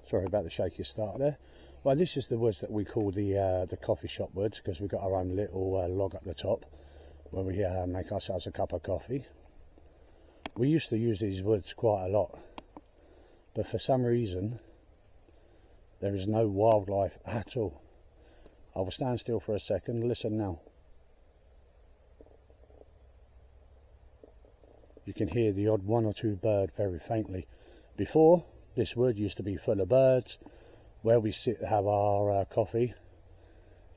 Sorry about the shaky start there. Well, this is the woods that we call the coffee shop woods, because we've got our own little log up the top where we make ourselves a cup of coffee. We used to use these woods quite a lot, but for some reason there is no wildlife at all. I will stand still for a second. Listen now. You can hear the odd one or two bird very faintly. Before, this wood used to be full of birds. Where we sit have our coffee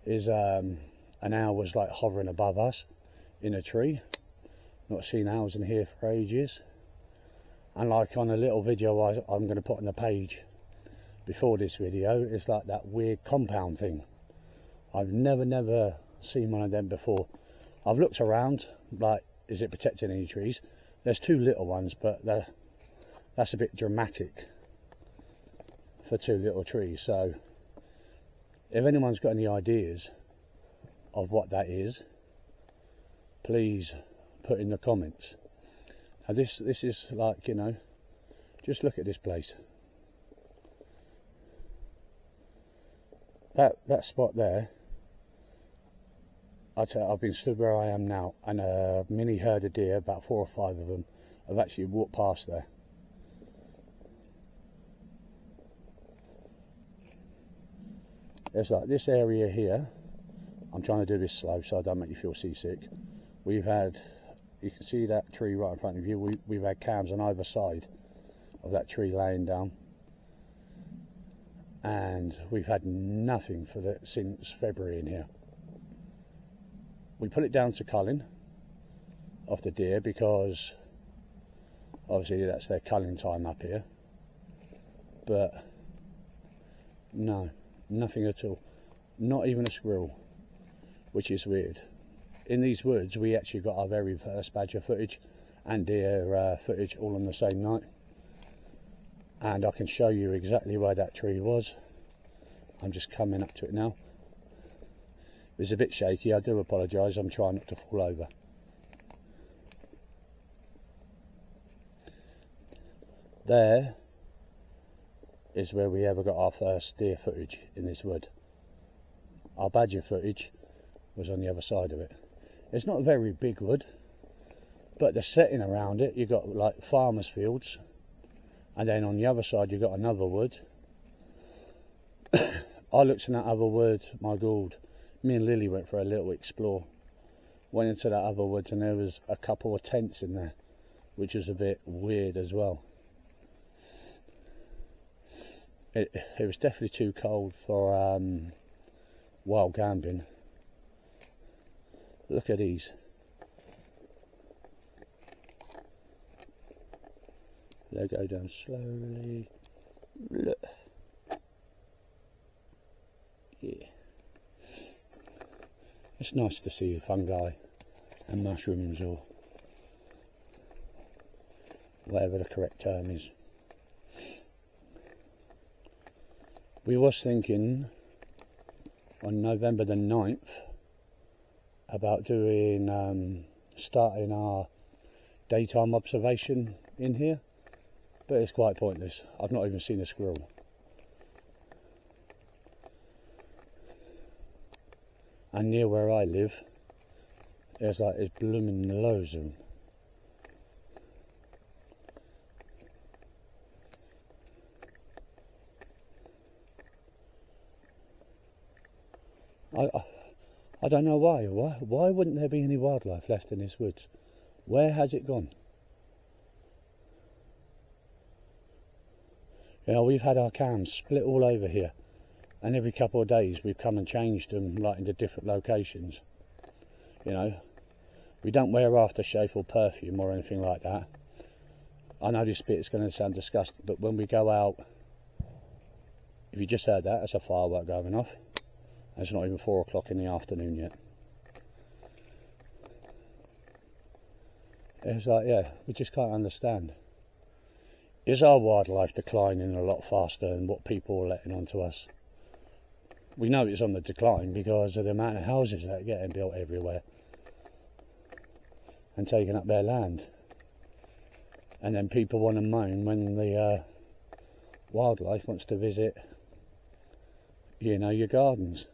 is an owl was like hovering above us in a tree. Not seen owls in here for ages. And like on a little video I'm going to put on the page before this video, it's like that weird compound thing. I've never seen one of them before. I've looked around, like, is it protecting any trees? There's two little ones, but that's a bit dramatic for two little trees. So if anyone's got any ideas of what that is, please put in the comments. Now this is like, you know, just look at this place. That spot there, I've been stood where I am now, and a mini herd of deer, about 4 or 5 of them, have actually walked past there. There's like this area here. I'm trying to do this slow so I don't make you feel seasick. We've had, you can see that tree right in front of you. We've had calves on either side of that tree laying down, and we've had nothing for that since February in here. We put it down to culling of the deer because obviously that's their culling time up here, but no, nothing at all. Not even a squirrel, which is weird. In these woods we actually got our very first badger footage and deer footage all on the same night, and I can show you exactly where that tree was. I'm just coming up to it now. It's a bit shaky, I do apologise, I'm trying not to fall over. There is where we ever got our first deer footage in this wood. Our badger footage was on the other side of it. It's not a very big wood, but the setting around it, you've got like farmers' fields, and then on the other side you've got another wood. I looked in that other wood, my God, me and Lily went for a little explore. Went into that other woods and there was a couple of tents in there, which was a bit weird as well. It was definitely too cold for wild gambling. Look at these. They go down slowly. Look. Yeah. It's nice to see fungi and mushrooms, or whatever the correct term is. We was thinking on November the 9th about doing starting our daytime observation in here, but it's quite pointless. I've not even seen a squirrel. And near where I live, there's blooming loads of them. I don't know why. Why wouldn't there be any wildlife left in this woods? Where has it gone? You know, we've had our cams split all over here, and every couple of days we've come and changed them like into different locations. You know, we don't wear aftershave or perfume or anything like that. I know this bit is going to sound disgusting, but when we go out, if you just heard that, that's a firework going off. It's not even 4 o'clock in the afternoon yet. It's like, yeah, we just can't understand. Is our wildlife declining a lot faster than what people are letting on to us? We know it's on the decline because of the amount of houses that are getting built everywhere and taking up their land. And then people want to moan when wildlife wants to visit, you know, your gardens.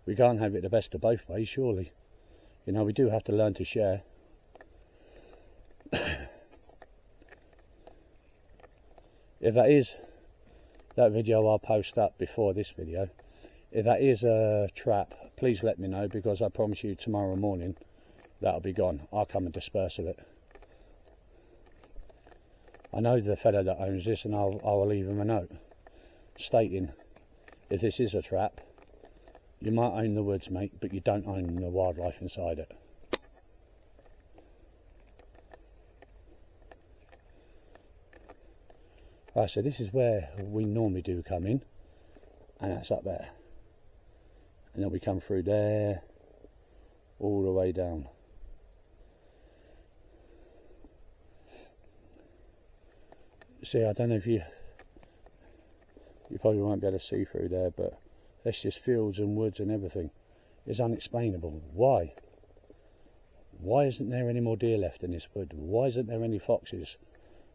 We can't have it the best of both ways, surely. You know, we do have to learn to share. If that is that video I'll post up before this video, if that is a trap, please let me know, because I promise you tomorrow morning that'll be gone. I'll come and disperse of it. I know the fella that owns this, and I'll leave him a note stating, if this is a trap, you might own the woods, mate, but you don't own the wildlife inside it. Right, so this is where we normally do come in, and that's up there. And then we come through there, all the way down. See, I don't know if you probably won't be able to see through there, but that's just fields and woods and everything. It's unexplainable. Why? Why isn't there any more deer left in this wood? Why isn't there any foxes?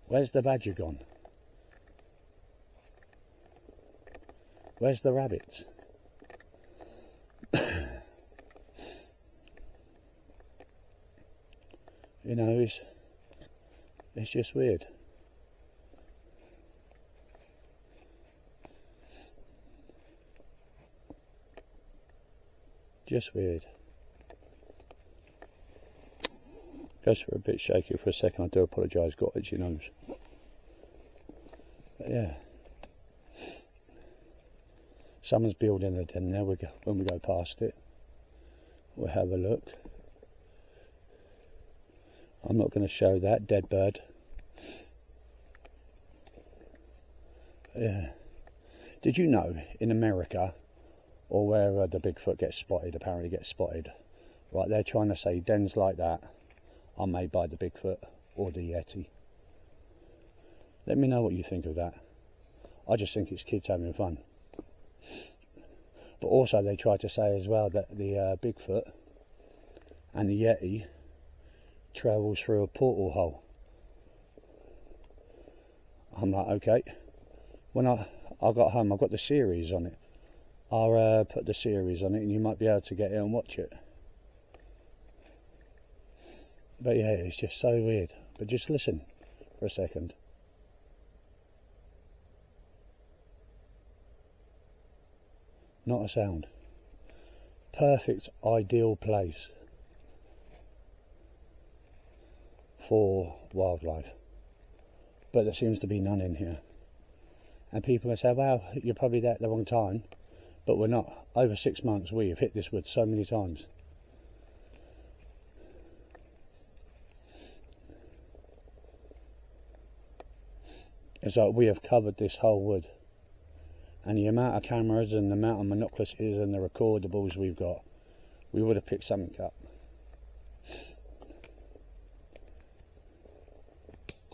Where's the badger gone? Where's the rabbits? You know, it's just weird. Just weird. Goes for a bit shaky for a second. I do apologise, got itchy nose. But yeah. Someone's building a den there. When we go past it, we'll have a look. I'm not going to show that dead bird. Yeah. Did you know in America, or where the Bigfoot gets spotted, apparently gets spotted, right, they're trying to say dens like that are made by the Bigfoot or the Yeti. Let me know what you think of that. I just think it's kids having fun. But also they try to say as well that the Bigfoot and the Yeti travels through a portal hole. I'm like, okay. When I got home, I got the series on it. I'll put the series on it, and you might be able to get it and watch it. But yeah, it's just so weird. But just listen for a second. Not a sound. Perfect, ideal place for wildlife. But there seems to be none in here. And people can say, well, you're probably there at the wrong time. But we're not. Over 6 months, we have hit this wood so many times. It's like we have covered this whole wood. And the amount of cameras and the amount of monoculars and the recordables we've got, we would have picked something up.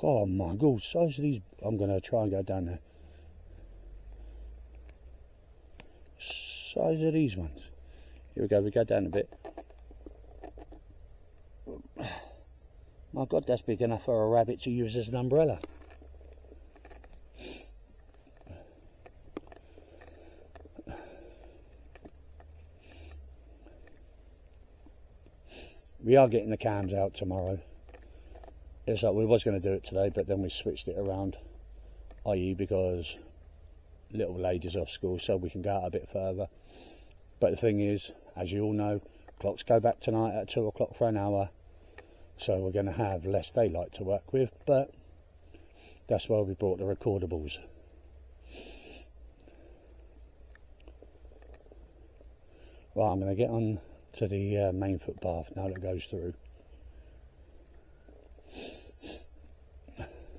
Oh my God, size of these. I'm going to try and go down there. Size of these ones. Here we go, we go down a bit. My God, that's big enough for a rabbit to use as an umbrella. We are getting the cams out tomorrow. It's like we was going to do it today, but then we switched it around, i.e. because little lady's off school, so we can go out a bit further. But the thing is, as you all know, clocks go back tonight at 2 o'clock for an hour, so we're going to have less daylight to work with, but that's why we brought the recordables. Right, I'm going to get on to the main footpath now that goes through.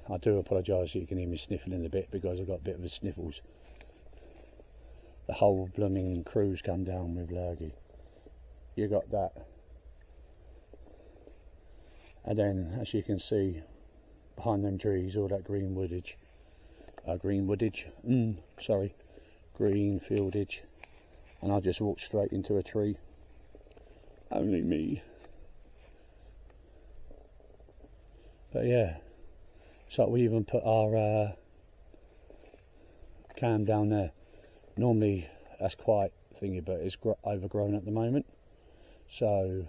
I do apologise, you can hear me sniffling a bit because I've got a bit of the sniffles. The whole blooming crew's come down with lurgy. You got that. And then, as you can see, behind them trees, all that green woodage. Green fieldage. And I just walked straight into a tree. Only me. But yeah, it's like we even put our cam down there. Normally that's quite thingy, but it's overgrown at the moment. So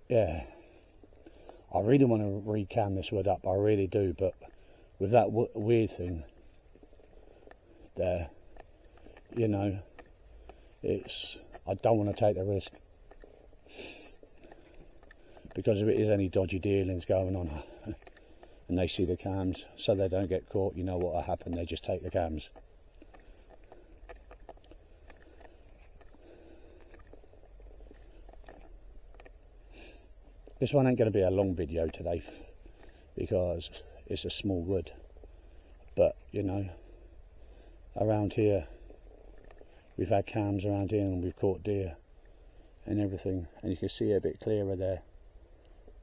yeah, I really want to recam this wood up, I really do, but with that weird thing there, you know, I don't want to take the risk, because if it is any dodgy dealings going on and they see the cams, so they don't get caught, you know what will happen, they just take the cams. This one ain't going to be a long video today because it's a small wood, but you know, around here we've had cams around here and we've caught deer and everything, and you can see it a bit clearer there.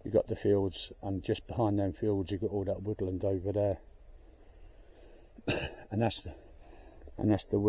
You've got the fields, and just behind them fields you've got all that woodland over there, and that's the wood.